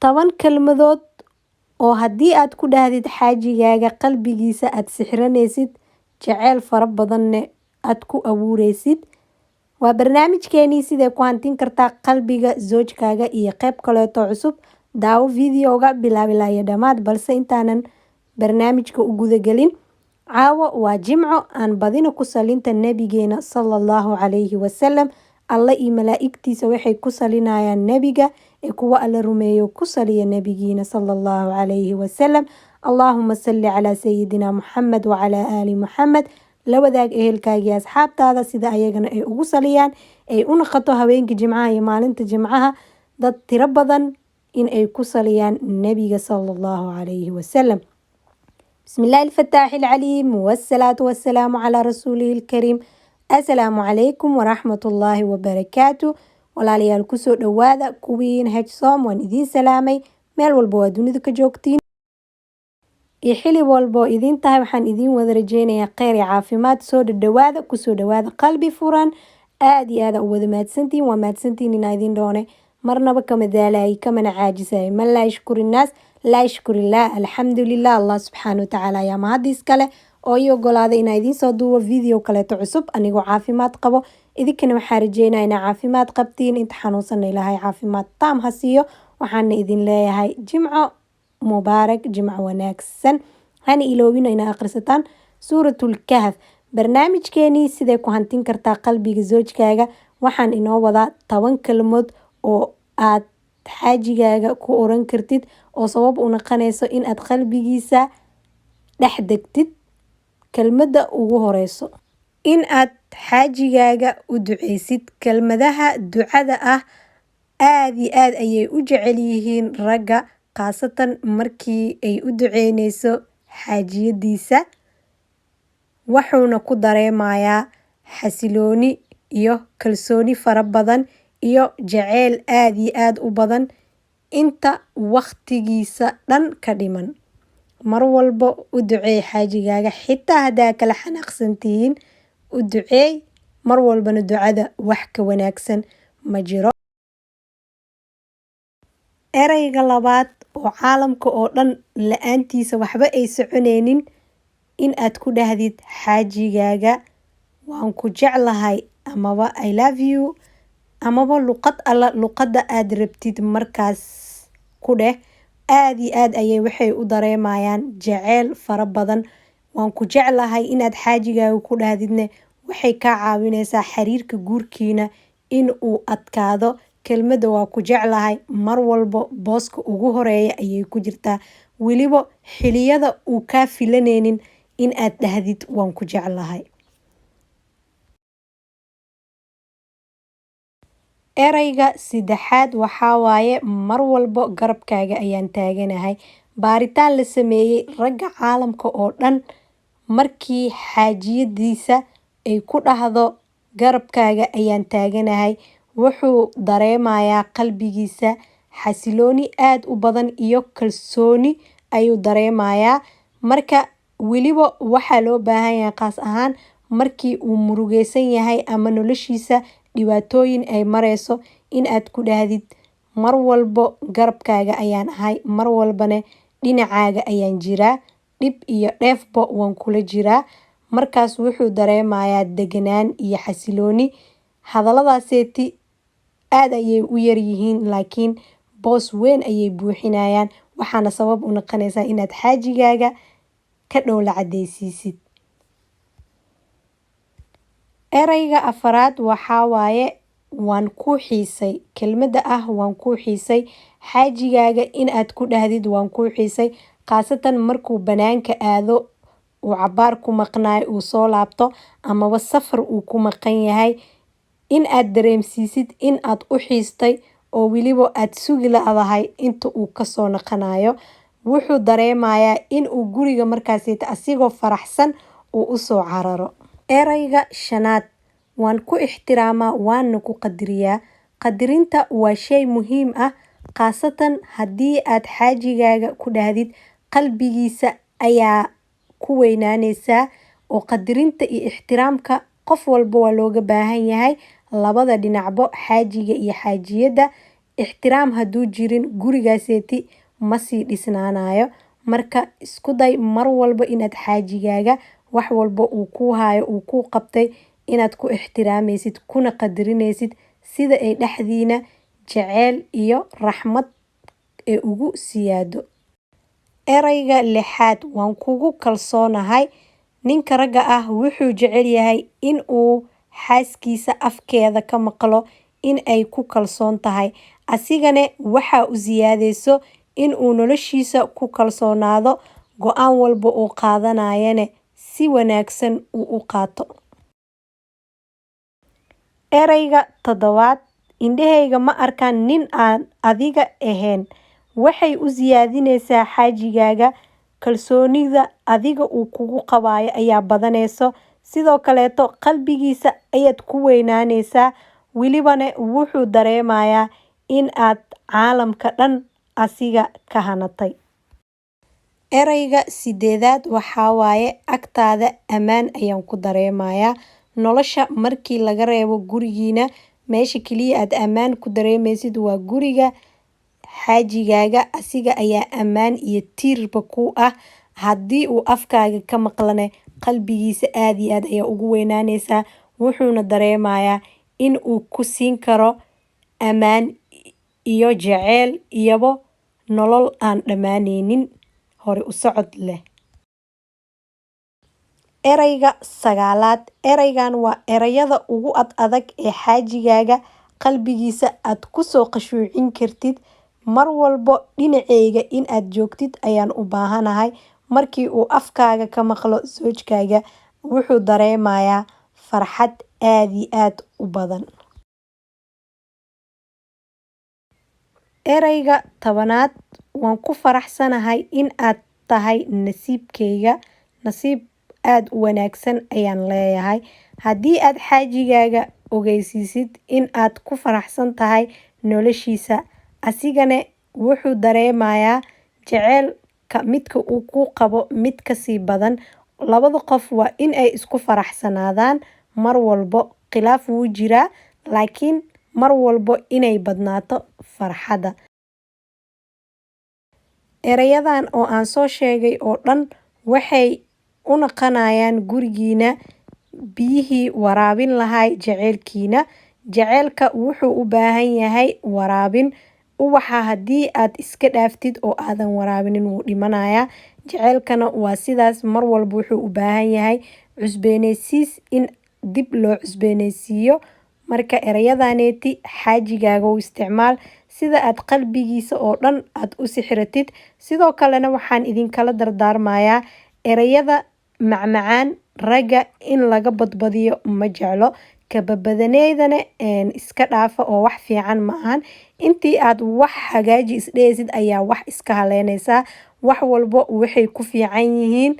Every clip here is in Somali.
10 kelmadood oo haddii aad ku dhahdid xaajigaaga qalbigiisa aad sixranaysid jacayl fara badanne aad ku abuuraysid. waa barnaamijkeenii sidee ku hantin kartaa qalbiga zoojkaaga iyo qayb kaleeto cusub. daawo videoga bilaab iyo dhammaad, balse intaanan barnaamijka u gudagelin, caawo waa jimco aan badina ku salinta nabigeena sallallahu calayhi wasallam. alla iyo malaa'igtiisa waxay ku salinayaan nabiga ee kuwa alla rumeeyo ku saliya nabigiina sallallahu calayhi wasallam. allahuma salli calaa sayidina muxamed wacalaa aali muxamed. la wadaag ehelkaagii asxaabtaada sida ayagana ay ugu saliyaan, ay u naqato habeenka jimcaha iyo maalinta jimcaha dad tiro badan in ay ku saliyaan nabiga sallallahu calayhi wasallam. بسم الله الفتاح العليم والصلاة والسلام على رسوله الكريم. السلام عليكم ورحمة الله وبركاته. walaalyaal kusoo dhawaada kuwiin hejsoom waan idiin salaamay meel walba waa dunida ka joogtiin iyo xili walbo idiin tahay. waxaan idiin wada rajeynayaa kheyr iyo caafimaad. soo dhawaada, kusoo dhawaada qalbi furan. aad iyo aada u wada mahadsantiin. waa mahadsantiin inaa idiin doone marnaba kama daalay kamana caajisay. man laa yashkuri innaas laa yashkurillah. alxamdulilah. allah subxaana watacaala ayaa mahadiis kale oo ii ogolaaday inaa idiin soo duubo video kaleeto cusub anigoo caafimaad qabo. idinkana waxaa rajeynaya inaa caafimaad qabtiin. inta xanuunsana ilaahay caafimaad taam ha siiyo. waxaana idin leeyahay jimco mubaarak, jimco wanaagsan. hana iloobina inaa akhrisataan suuratul kahf. barnaamijkeenii sidee ku hantin kartaa qalbiga zoojkaaga. waxaan inoo wadaa 10 kelmood oo aad xaajigaaga ku oran kartid oo sabab u noqonayso in aad qalbigiisa dhex degtid. kelmadda ugu horeyso, in aad xaajigaaga u duceysid. kelmadaha ducada ah aad iyo aad ayay u jecel yihiin ragga, khaasatan markii ay u duceyneyso xaajiyadiisa. wuxuuna ku dareemayaa xasilooni iyo kalsooni fara badan iyo jaceyl aad iyo aad u badan inta waqtigiisa dhan ka dhiman. mar walba u duceey xaajigaaga, xitaa haddaa kala xanaaqsantihiin u duceey. mar walbana ducada wax ka wanaagsan ma jiro. ereyga labaad oo caalamka oo dhan la-aantiisa waxba ay soconeynin, in aad ku dhahdid xaajigaaga waan ku jeclahay amaba I love you amaba luqad alla luqadda aad rabtid markaas ku dheh. aad iyo aad ayay waxay u dareemayaan jaceyl fara badan. waan ku jeclahay inaad xaajigaaga ku dhahdidne waxay kaa caawineysaa xiriirka guurkiina in uu adkaado. kelmadda waa ku jeclahay mar walbo booska ugu horeeya ayay ku jirtaa, weliba xiliyada uu kaa filaneynin in aad dhahdid waan ku jeclahay. ereyga saddexaad waxaa waaye mar walbo garabkaaga ayaan taaganahay. baaritaan la sameeyey ragga caalamka oo dhan, markii xaajiyadiisa ay ku dhahdo garabkaaga ayaan taaganahay, wuxuu dareemayaa qalbigiisa xasilooni aad u badan iyo kalsooni ayuu dareemayaa. marka weliba waxaa loo baahan yahay qaas ahaan markii uu murugeysan yahay ama noloshiisa dhibaatooyin ay mareyso, in aad ku dhahdid mar walbo garabkaaga ayaan ahay, mar walbana dhinacaaga ayaan jiraa, dhib iyo dheefba waan kula jiraa. markaas wuxuu dareemayaa deganaan iyo xasilooni. hadalladaaseeti aad ayay u yaryihiin laakiin boos weyn ayay buuxinayaan. waxaana sabab u noqonaysaa inaad xaajigaaga ka dhowla cadeysiisid. ereyga afaraad waxaa waaye waan ku xiisay. kelmadda ah waan ku xiisay xaajigaaga in aad ku dhahdid waan ku xiisay, khaasatan markuu banaanka aado, uu cabaar ku maqnaayo, uu soo laabto amaba safar uu ku maqan yahay, in aad dareemsiisid in aad u xiistay oo weliba aad sugi la-dahay inta uu kasoo noqonayo. wuxuu dareemayaa in uu guriga markaasita asigoo faraxsan uu usoo cararo. ereyga shanaad, waan ku ixtiraamaa waana ku qadiriyaa. qadirinta waa shay muhiim ah, khaasatan haddii aad xaajigaaga ku dhahdid qalbigiisa ayaa ku weynaaneysaa. oo qadirinta iyo ixtiraamka qof walba waa looga baahan yahay, labada dhinacbo xaajiga iyo xaajiyadda ixtiraam hadduu jirin gurigaaseeti ma sii dhisnaanayo. Marka isku day mar walba inaad xaajigaaga wax walba uu kuu hayo uu kuu qabtay inaad ku ixtiraamaysid kuna qadarinaysid sida ay dhexdiina jaceyl iyo raxmad ee ugu siyaado. Erayga 6 waan kugu kalsoonahay. Ninka ragga ah wuxuu jecel yahay in uu xaaskiisa afkeeda ka maqlo in ay ku kalsoon tahay, asigana waxa u siyaadayso in uu noloshiisa ku kalsoonaado, go'aan walba uu qaadanayana si wanaagsan uu u qaato. Erayga 7 indhahayga ma arkaan nin aan adiga ahayn. Waxay u siyaadinaysaa xaajigaaga kalsoonida adiga uu kugu qabayo ayaa badanayso, sidoo kaleeto qalbigiisa ayaad ku weynaanaysaa, welibana wuxuu dareemayaa in aad caalamka dhan asiga ka hanatay. Erayga 8 waxaa waaye agtaada ammaan ayaan ku dareemayaa. Nolosha markii laga reebo gurigiina, meesha kaliya aad ammaan ku dareemaysid waa guriga xaajigaaga. Asiga ayaa ammaan iyo tiirba ku ah. Haddii uu afkaaga ka maqlane qalbigiisa aad iyo aad ayaa ugu weynaanaysaa, wuxuuna dareemayaa in uu ku siin karo ammaan iyo jaceyl iyabo nolol aan dhammaanaynin, hore u socod leh. Erayga 9 eraygan waa erayada ugu adag ee xaajigaaga qalbigiisa aad ku soo qashuucin kartid. Mar walbo dhinacayga in aad joogtid ayaan u baahanahay. Markii uu afkaaga ka maqlo zoojkaaga wuxuu dareemayaa farxad aad iyo aad u badan. Erayga 10 waan ku faraxsanahay in aad tahay nasiibkayga. Nasiib aad u wanaagsan ayaan leeyahay. Haddii aad xaajigaaga ogeysiisid in aad ku faraxsan tahay noloshiisa, asigana wuxuu dareemayaa jaceylka midka uu ku qabo mid ka sii badan. Labada qof waa in ay isku faraxsanaadaan. Mar walbo khilaaf wuu jiraa, laakiin mar walbo inay badnaato farxadda. Erayadan oo aan soo sheegay oo dhan waxay u naqanayaan gurigiina biyihii waraabin lahay jaceylkiina. Jaceylka wuxuu u baahan yahay waraabin. Ubaxa haddii aad iska dhaaftid oo aadan waraabinin wuu dhimanayaa. Jaceylkana waa sidaas, mar walba wuxuu u baahan yahay cusboonaysiis in dib loo cusboonaysiiyo. Marka erayadaneeti xaajigaaga u isticmaal sida aad qalbigiisa oo dhan aad u sixratid. Sidoo kalena waxaan idinkala dardaarmayaa erayada macmacaan ragga in laga badbadiyo ma jeclo. Kababadaneydana iska dhaafa oo wax fiican ma ahan. Intii aad wax hagaaji isdhaysid ayaa wax iska haleynaysaa. Wax walbo waxay ku fiican yihiin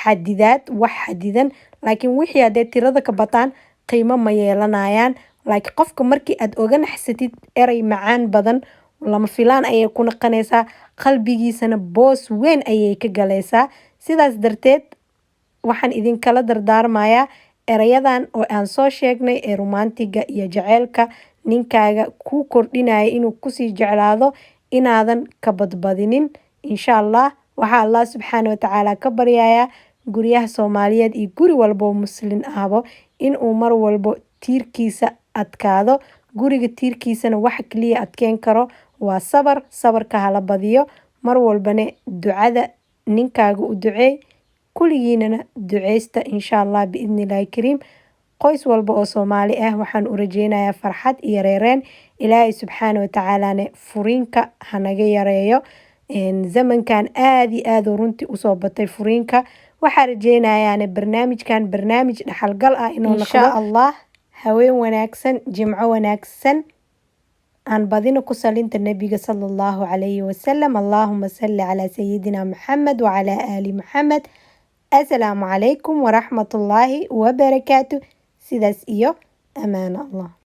xadidaad, wax xadidan. Laakiin wixii hadday tirada ka bataan qiimo ma yeelanayaan. Laakiin qofka markii aad oga naxsatid eray macaan badan lama filaan ayay ku naqanaysaa. Qalbigiisana boos weyn ayay ka galaysaa. Sidaas darteed waxaan idinkala dardaarmayaa erayadan oo aan soo sheegnay ee romantiga iyo jaceylka ninkaaga ku kordhinaya inuu kusii jeclaado inaadan ka badbadinin. Insha Allah waxaa Allah subxaanahu wa tacaala ka baryayaa guryaha Soomaaliyeed iyo guri walbo muslin ahbo in uu mar walbo tiirkiisa adkaado. Guriga tiirkiisana waxa kaliya adkeyn karo waa sabar. Sabarka hala badiyo. Mar walbana ducada ninkaaga u duceey. Kuligiinana duceysta insha Allah biidhnillaahi kariim. Qoys walba oo Soomaali ah waxaan u rajeynayaa farxad iyo reereen. Ilaahay subxaanahu wa tacaalana furiinka hanaga yareeyo. Zamankan aad iyo aad runtii u soo batay furiinka. Waxaan rajeynayaa barnaamijkan barnaamij dhaxalgal ah inuu noqdo. Insha Allah haween wanaagsan, jimco wanaagsan. aan badino ku salinta nabiga sallallahu alayhi wasallam. Allahumma salli ala sayyidina Muhammad wa ala ali Muhammad. Assalaamu calaykum waraxmatullaahi wabarakaatu. Sidaas iyo amaan Allah.